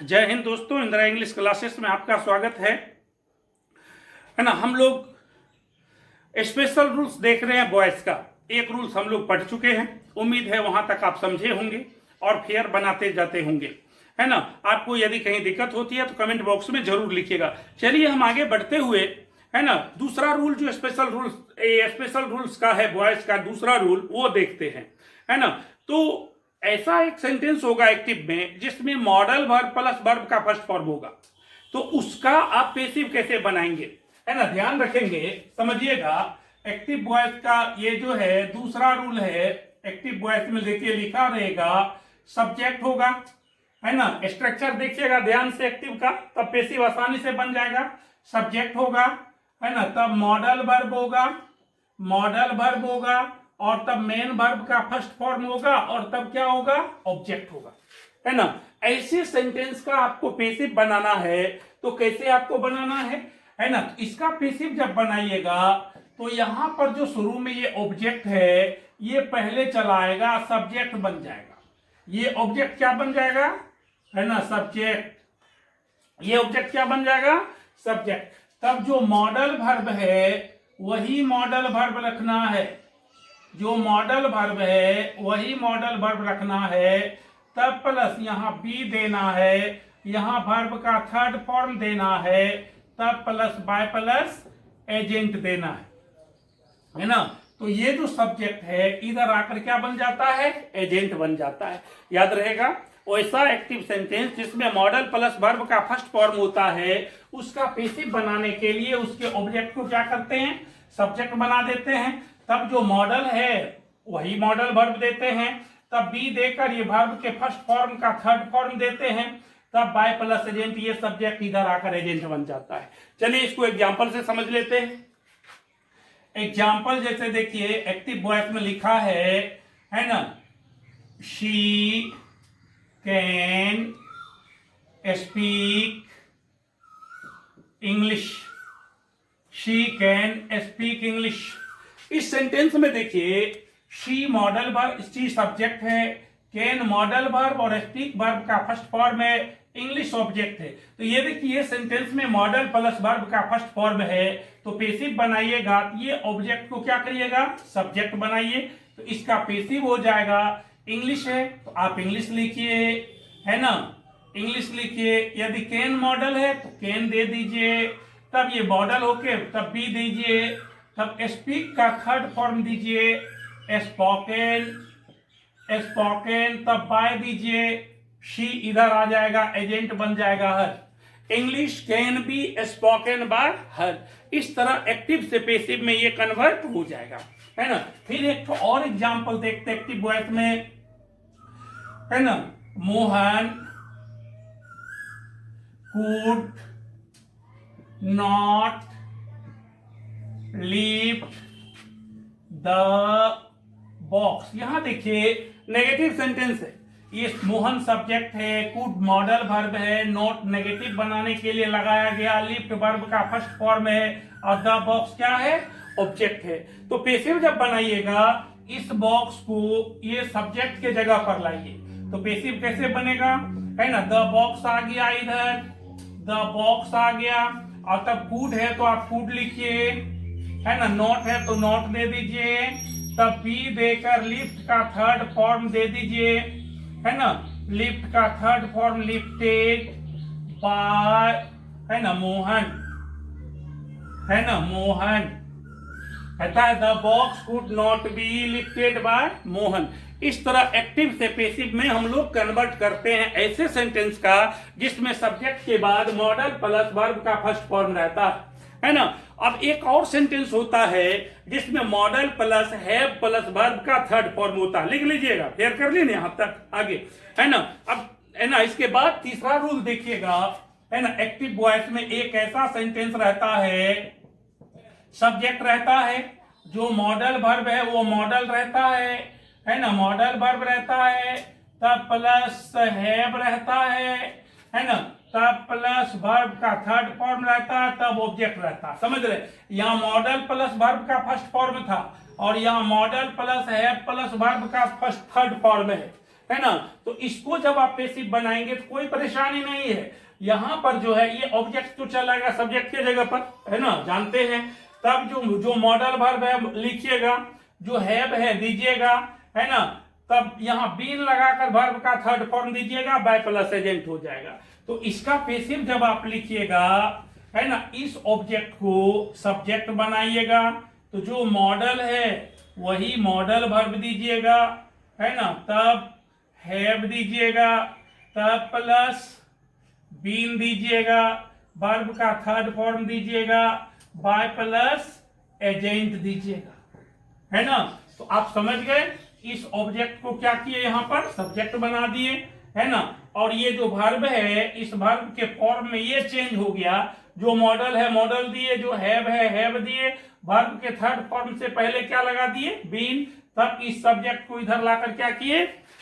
जय हिंद दोस्तों, Indira English classes में आपका स्वागत है ना। हम लोग स्पेशल रूल्स देख रहे हैं बॉयज का। एक रूल्स हम लोग पढ़ चुके हैं, उम्मीद है वहां तक आप समझे होंगे और फेयर बनाते जाते होंगे, है ना। आपको यदि कहीं दिक्कत होती है तो कमेंट बॉक्स में जरूर लिखिएगा। चलिए हम आगे बढ़ते हुए, है ना, दूसरा रूल जो स्पेशल रूल्स का है बॉयज का, दूसरा रूल वो देखते हैं, है ना। तो ऐसा एक सेंटेंस होगा एक्टिव में जिसमें मॉडल वर्ब प्लस वर्ब का फर्स्ट फॉर्म होगा, तो उसका आप पैसिव कैसे बनाएंगे, है ना। ध्यान रखेंगे, समझिएगा। एक्टिव वॉइस का ये जो है दूसरा रूल है। एक्टिव वॉइस में देखिए लिखा रहेगा सब्जेक्ट होगा, है ना। स्ट्रक्चर देखिएगा ध्यान से एक्टिव का, तब पैसिव आसानी से बन जाएगा। सब्जेक्ट होगा, है ना, तब मॉडल वर्ब होगा और तब मेन वर्ब का फर्स्ट फॉर्म होगा और तब क्या होगा, ऑब्जेक्ट होगा, है ना। ऐसे सेंटेंस का आपको पैसिव बनाना है, तो कैसे आपको बनाना है ना। तो इसका पैसिव जब बनाइएगा तो यहां पर जो शुरू में ये ऑब्जेक्ट है ये पहले चलाएगा, सब्जेक्ट बन जाएगा। ये ऑब्जेक्ट क्या बन जाएगा, है ना, सब्जेक्ट। ये ऑब्जेक्ट क्या बन जाएगा, सब्जेक्ट। तब जो मॉडल वर्ब है वही मॉडल वर्ब रखना है, जो मॉडल वर्ब है वही मॉडल वर्ब रखना है। तब प्लस यहां बी देना है, यहां वर्ब का थर्ड फॉर्म देना है, तब प्लस बाय प्लस एजेंट देना है ना। तो ये जो सब्जेक्ट है इधर आकर क्या बन जाता है, एजेंट बन जाता है। याद रहेगा, वैसा एक्टिव सेंटेंस जिसमें मॉडल प्लस वर्ब का फर्स्ट फॉर्म होता है उसका पैसिव बनाने के लिए उसके ऑब्जेक्ट को क्या करते हैं, सब्जेक्ट बना देते हैं। तब जो मॉडल है वही मॉडल वर्ब देते हैं, तब बी देकर ये वर्ब के फर्स्ट फॉर्म का थर्ड फॉर्म देते हैं, तब बाय प्लस एजेंट, ये सब्जेक्ट इधर आकर एजेंट बन जाता है। चलिए इसको एग्जांपल से समझ लेते हैं। एग्जांपल जैसे देखिए एक्टिव वॉइस में लिखा है ना, she can speak English. She can speak English. इस सेंटेंस में देखिए she modal verb, she subject है, कैन मॉडल वर्ब और स्पीक वर्ब का फर्स्ट फॉर्म है, इंग्लिश ऑब्जेक्ट है। तो ये देखिए सेंटेंस में मॉडल प्लस वर्ब का फर्स्ट फॉर्म है, तो पैसिव बनाइएगा ये ऑब्जेक्ट को क्या करिएगा, सब्जेक्ट बनाइए। तो इसका पैसिव हो जाएगा इंग्लिश है तो आप इंग्लिश लिखिए, है ना, इंग्लिश लिखिए। यदि कैन मॉडल है तो कैन दे दीजिए, तब ये मॉडल होके तब बी दीजिए, तब स्पीक का थर्ड फॉर्म दीजिए स्पोकन, तब बाय दीजिए, शी इधर आ जाएगा, एजेंट बन जाएगा her. English can be spoken by her. इस तरह एक्टिव से पैसिव में ये कन्वर्ट हो जाएगा, है ना। फिर एक तो और एग्जांपल देखते एक्टिव वॉइस में, है ना। Mohan could not lift the box. यहां देखिए नेगेटिव सेंटेंस है, ये मोहन सब्जेक्ट है, कुड मॉडल वर्ब है, नॉट नेगेटिव बनाने के लिए लगाया गया, लिफ्ट वर्ब का फर्स्ट फॉर्म है और द बॉक्स क्या है, ऑब्जेक्ट है। तो पैसिव जब बनाइएगा इस बॉक्स को ये सब्जेक्ट के जगह पर लाइए, तो पैसिव कैसे बनेगा, है ना। द बॉक्स आ गया इधर, द बॉक्स आ गया, और तब कुड है तो आप कुड लिखिए, है ना। नॉट है तो नॉट दे दीजिए, तब बी देकर लिफ्ट का थर्ड फॉर्म दे दीजिए, है ना। लिफ्ट का थर्ड फॉर्म लिफ्टेड बाय, है ना, मोहन, है ना, मोहन कहता है the box could not be lifted bye Mohan. इस तरह एक्टिव से पैसिव में हम लोग कन्वर्ट करते हैं ऐसे सेंटेंस का जिसमें सब्जेक्ट के बाद मॉडल प्लस वर्ब का फर्स्ट फॉर्म रहता है ना। अब एक और सेंटेंस होता है जिसमें model plus have plus verb का थर्ड फॉर्म होता है। लिख लीजिएगा, फेयर कर लीजिए यहां तक आगे, है ना। अब, है ना, इसके बाद तीसरा रूल देखिएगा, है ना। एक्टिव वॉइस में एक ऐसा सेंटेंस रहता है, सब्जेक्ट रहता है, जो मॉडल वर्ब है वो मॉडल रहता है ना, मॉडल वर्ब रहता है, तब प्लस हैव रहता है ना, तब प्लस वर्ब का थर्ड फॉर्म रहता है, तब ऑब्जेक्ट रहता है। समझ रहे, यहाँ मॉडल प्लस वर्ब का फर्स्ट फॉर्म था और यहाँ model plus have plus verb का फर्स्ट थर्ड फॉर्म है ना। तो इसको जब आप पैसिव बनाएंगे तो कोई परेशानी नहीं है। यहां पर जो है ये ऑब्जेक्ट तो चलाएगा सब्जेक्ट की जगह पर, है ना, जानते हैं। तब जो मॉडल वर्ब है लिखिएगा, जो हैव है दीजिएगा, है ना। तब यहां बीन लगाकर वर्ब का थर्ड फॉर्म दीजिएगा, बाय प्लस एजेंट हो जाएगा। तो इसका पैसिव जब आप लिखिएगा, है ना, इस ऑब्जेक्ट को सब्जेक्ट बनाइएगा, तो जो मॉडल है वही मॉडल वर्ब दीजिएगा, है ना। तब हैव दीजिएगा, तब प्लस बीन दीजिएगा, वर्ब का थर्ड फॉर्म दीजिएगा, बाय प्लस एजेंट दीजिएगा, है ना। तो आप समझ गए, इस ऑब्जेक्ट को क्या किए, यहां पर सब्जेक्ट बना दिए, है ना। और ये जो वर्ब है, इस वर्ब के फॉर्म में ये चेंज हो गया, जो मॉडल है मॉडल दिए, जो हैव है हैव दिए, वर्ब के थर्ड फॉर्म से पहले क्या लगा दिए, बीन। तब इस सब्जेक्ट को इधर लाकर क्या किए,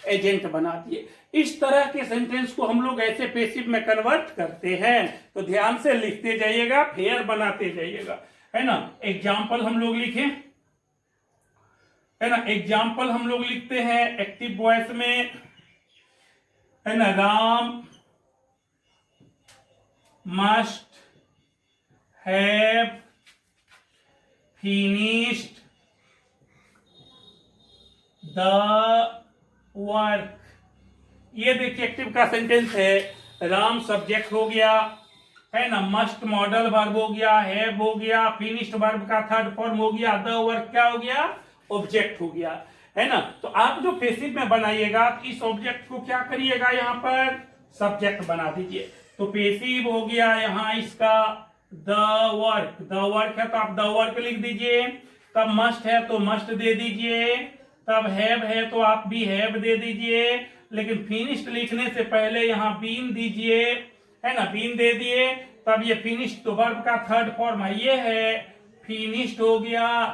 एजेंट बना दिए। इस तरह के सेंटेंस को हम लोग ऐसे पैसिव में कन्वर्ट करते हैं। तो ध्यान से लिखते जाइएगा, फेयर बनाते जाइएगा, है ना। एग्जाम्पल हम लोग लिखें, है ना। एग्जाम्पल हम लोग लिखते हैं एक्टिव वॉइस में, है ना। Ram must have finished the work. ये देखिए एक्टिव का सेंटेंस है। राम सब्जेक्ट हो गया, है ना, मस्ट मॉडल वर्ब हो गया, हैव हो गया, फिनिश्ड वर्ब का थर्ड फॉर्म हो गया, द वर्क क्या हो गया, ऑब्जेक्ट हो गया, है ना। तो आप जो पैसिव में बनाइएगा, इस ऑब्जेक्ट को क्या करिएगा, यहां पर सब्जेक्ट बना दीजिए। तो पैसिव हो गया यहां इसका द वर्क, द वर्क है तो आप द वर्क लिख दीजिए। तब मस्ट है तो मस्ट दे दीजिए, तब हैव है तो आप भी हैव दे दीजिए। लेकिन फिनिश्ड लिखने से पहले यहां बीन दीजिए, है ना, बीन दे दिए। तब ये फिनिश्ड तो वर्ब का थर्ड फॉर्म है, ये है फिनिश्ड हो गया।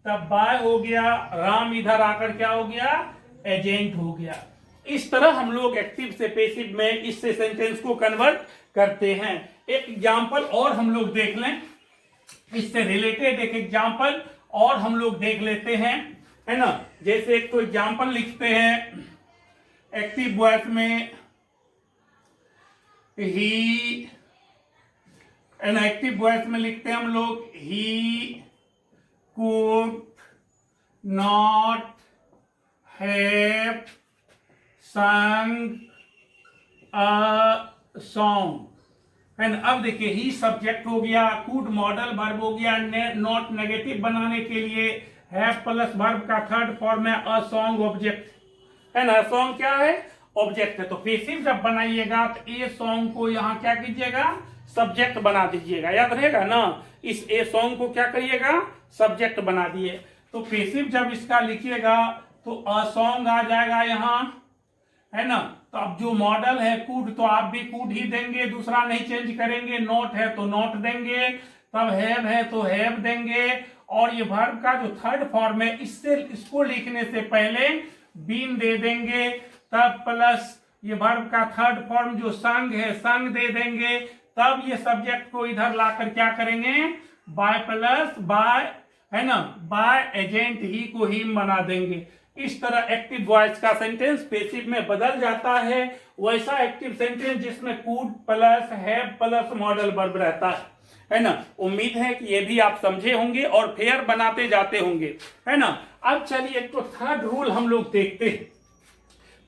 तब बाय हो गया, राम इधर आकर क्या हो गया, एजेंट हो गया। इस तरह हम लोग एक्टिव से पैसिव में इससे सेंटेंस को कन्वर्ट करते हैं। एक एग्जांपल और हम लोग देख लें, इससे रिलेटेड एक एग्जांपल और हम लोग देख लेते हैं, है ना। जैसे एक तो एग्जांपल लिखते हैं एक्टिव वॉइस में, ही, है ना। एक्टिव वॉइस में लिखते हैं हम लोग, ही could not have sung a song, है ना। अब देखिए ही सब्जेक्ट हो गया, कुड मॉडल वर्ब हो गया, नॉट नेगेटिव बनाने के लिए हैव प्लस वर्ब का थर्ड फॉर्म है, अ सॉन्ग ऑब्जेक्ट, है ना। सॉन्ग क्या है, ऑब्जेक्ट है। तो पैसिव जब बनाइएगा तो ए सॉन्ग को यहाँ क्या कीजिएगा, सब्जेक्ट बना दीजिएगा, याद रहेगा ना। इस ए सॉन्ग को क्या करिएगा, सब्जेक्ट बना दिए। तो पैसिव जब इसका लिखिएगा तो अ सॉन्ग आ जाएगा यहाँ, है ना। तो अब जो मॉडल है कुड, तो आप भी कुड ही देंगे, दूसरा नहीं चेंज करेंगे। नॉट है तो नॉट देंगे, तब हैव है तो हैव देंगे। और ये वर्ब का जो थर्ड फॉर्म है, इसको लिखने से पहले बीन दे देंगे। तब प्लस ये वर्ब का थर्ड फॉर्म जो संग है, संग दे देंगे। तब ये सब्जेक्ट को इधर लाकर क्या करेंगे, बाय प्लस बाय, है ना, बाय एजेंट ही को हिम बना देंगे। इस तरह एक्टिव वॉइस का सेंटेंस पैसिव में बदल जाता है। वैसा एक्टिव सेंटेंस जिसमें could plus have plus modal verb रहता है ना। उम्मीद है कि ये भी आप समझे होंगे और फेयर बनाते जाते होंगे, है ना। अब चलिए एक तो थर्ड रूल हम लोग देखते हैं,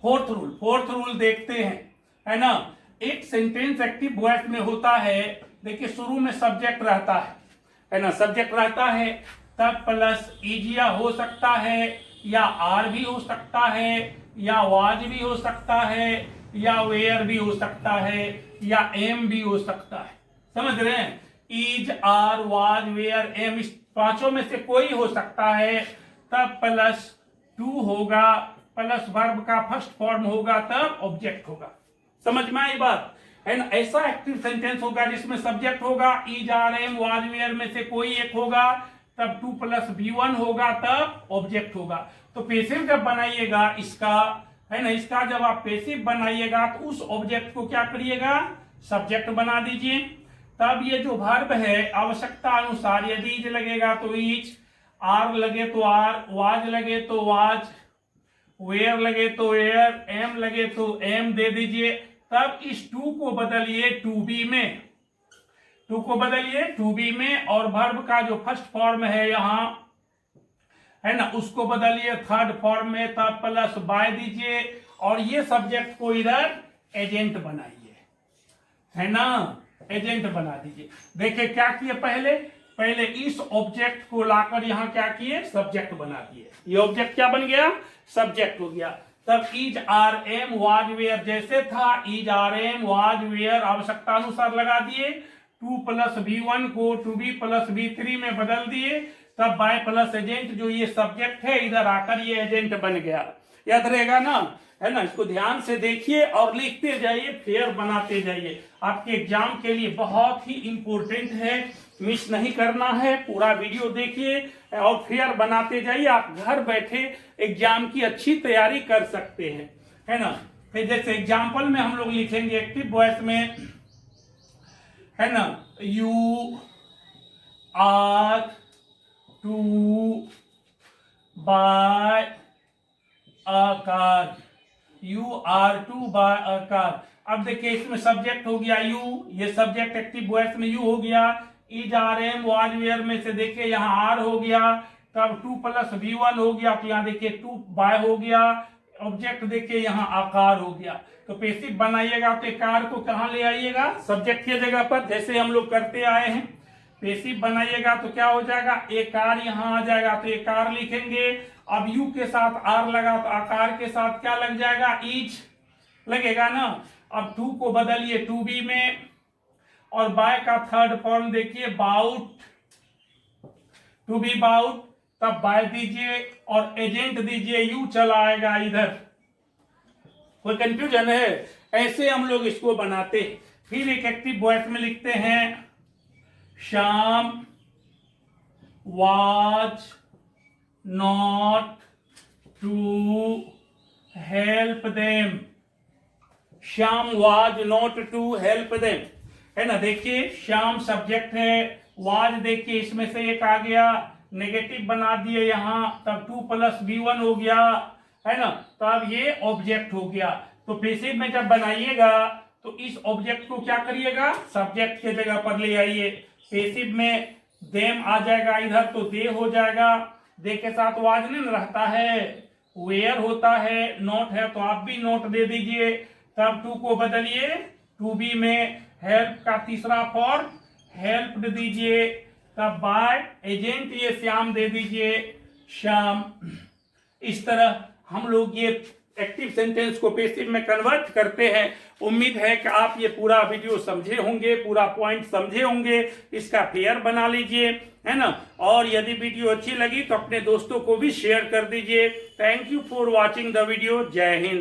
फोर्थ रूल देखते हैं, है ना। एक सेंटेंस एक्टिव वॉइस में होता है, देखिए शुरू में सब्जेक्ट रहता है ना, सब्जेक्ट रहता है। तब प्लस इजिया हो सकता है, या आर भी हो सकता है, या वाज भी हो सकता है, या वेयर भी हो सकता है, या एम भी हो सकता है। समझ रहे हैं, is, are, was, were, am, इस पांचों में से कोई हो सकता है। तब प्लस टू होगा, प्लस वर्ब का फर्स्ट फॉर्म होगा, तब ऑब्जेक्ट होगा। समझ में आई बात, है ना। ऐसा एक्टिव सेंटेंस होगा जिसमें सब्जेक्ट होगा, is, are, am, was, were में से कोई एक होगा, तब टू प्लस V1 होगा, तब ऑब्जेक्ट होगा। तो पैसिव जब बनाइएगा इसका, है ना, इसका जब आप पैसिव बनाइएगा तो उस ऑब्जेक्ट को क्या करिएगा, सब्जेक्ट बना दीजिए। तब ये जो वर्ब है आवश्यकता अनुसार, यदि इज लगेगा तो इज, आर लगे तो आर, वाज लगे तो वाज, वेयर लगे तो वेयर, एम लगे तो एम दे दीजिए। तब इस टू को बदलिए टू बी में, टू को बदलिए टू बी में, और वर्ब का जो फर्स्ट फॉर्म है यहाँ है ना, उसको बदलिए थर्ड फॉर्म में, तब प्लस बाय दीजिए, और ये सब्जेक्ट को इधर एजेंट बनाइए, है ना, एजेंट बना दीजिए। देखिए क्या किए, पहले इस ऑब्जेक्ट को लाकर यहाँ क्या किए, सब्जेक्ट बना दिए। ये ऑब्जेक्ट क्या बन गया, सब्जेक्ट हो गया। तब is are am was were जैसे था, is are am was were आवश्यकता अनुसार लगा दिए, टू प्लस V1 को टू बी प्लस V3 में बदल दिए, तब बाय प्लस एजेंट जो ये सब्जेक्ट है इधर आकर ये एजेंट बन गया। याद रहेगा ना, है ना। इसको ध्यान से देखिए और लिखते जाइए, फेयर बनाते जाइए। आपके एग्जाम के लिए बहुत ही इंपॉर्टेंट है, मिस नहीं करना है। पूरा वीडियो देखिए और फेयर बनाते जाइए। आप घर बैठे एग्जाम की अच्छी तैयारी कर सकते हैं, है ना। फिर जैसे एग्जाम्पल में हम लोग लिखेंगे एक्टिव वॉइस में, है ना, you are to buy a car, you are to buy a car. अब देखिए इसमें सब्जेक्ट हो गया यू, ये सब्जेक्ट एक्टिव वॉइस में यू हो गया। Is are am was were में से देखिए यहाँ आर हो गया, तब टू प्लस V1 हो गया, तो यहाँ देखिए टू बाय हो गया। ऑब्जेक्ट देखिए यहाँ आकार हो गया। तो पैसिव बनाइएगा तो कार को कहाँ ले आइएगा, सब्जेक्ट की जगह पर, जैसे हम लोग करते आए हैं। पैसिव बनाइएगा तो क्या हो जाएगा, ए कार यहाँ आ जाएगा, तो ए कार लिखेंगे। अब यू के साथ आर लगा तो आकार के साथ क्या लग जाएगा, इज लगेगा ना। अब टू को बदलिए टू बी में, और बाय का थर्ड फॉर्म देखिए बाउट, टू बी बाउट, तब बाय दीजिए और एजेंट दीजिए, यू चला आएगा इधर। कोई कंफ्यूजन है, ऐसे हम लोग इसको बनाते। फिर एक एक्टिव वॉइस में लिखते हैं, Shyam was not to help them, Shyam was not to help them, है ना। देखिए श्याम सब्जेक्ट है, वाज देखिए इसमें से एक आ गया, नेगेटिव बना दिए यहाँ, तब टू प्लस V1 हो गया, है ना। तब ये ऑब्जेक्ट हो गया। तो पैसिव में जब बनाइएगा तो इस ऑब्जेक्ट को क्या करिएगा, सब्जेक्ट के जगह पर ले आइए। पैसिव में देम आ जाएगा इधर, तो दे हो जाएगा, दे के साथ वाज नहीं रहता है, वेयर होता है, नोट है तो आप भी नोट दे दीजिए। तब टू को बदलिए टू बी में, हेल्प का तीसरा फॉर्म हेल्प दे दीजिए, तब बाय एजेंट ये श्याम दे दीजिए, श्याम। इस तरह हम लोग ये एक्टिव सेंटेंस को पैसिव में कन्वर्ट करते हैं। उम्मीद है कि आप ये पूरा वीडियो समझे होंगे, पूरा पॉइंट समझे होंगे। इसका फेयर बना लीजिए, है ना। और यदि वीडियो अच्छी लगी तो अपने दोस्तों को भी शेयर कर दीजिए। Thank you for watching the video. जय हिंद।